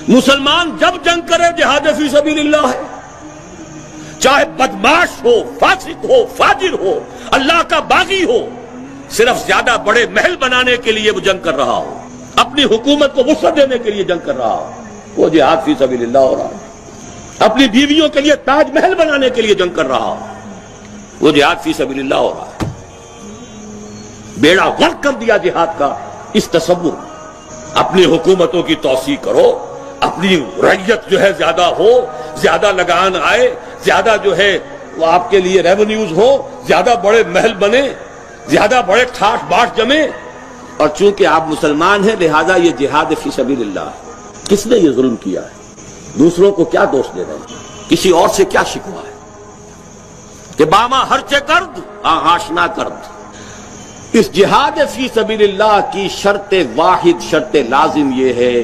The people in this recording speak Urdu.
مسلمان جب جنگ کرے جہاد فی سبیل اللہ ہے، چاہے بدماش ہو، فاسق ہو، فاجر ہو، اللہ کا باغی ہو، صرف زیادہ بڑے محل بنانے کے لیے وہ جنگ کر رہا ہو، اپنی حکومت کو وسعت دینے کے لیے جنگ کر رہا ہو، وہ جہاد فی سبیل اللہ ہو رہا ہے۔ اپنی بیویوں کے لیے تاج محل بنانے کے لیے جنگ کر رہا ہو، وہ جہاد فی سبیل اللہ ہو رہا ہے۔ بیڑا غرق کر دیا جہاد کا اس تصور۔ اپنی حکومتوں کی توسیع کرو، اپنی رعیت جو ہے زیادہ ہو، زیادہ لگان آئے، زیادہ جو ہے وہ آپ کے لیے ریونیوز ہو، زیادہ بڑے محل بنے، زیادہ بڑے ٹھاٹ باٹ جمے، اور چونکہ آپ مسلمان ہیں لہذا یہ جہاد فی سبیل اللہ ہے۔ کس نے یہ ظلم کیا ہے؟ دوسروں کو کیا دوش دے رہے ہیں؟ کسی اور سے کیا شکوہ ہے کہ باما ہرچے کرد آشنا کرد؟ اس جہاد فی سبیل اللہ کی شرط واحد، شرط لازم یہ ہے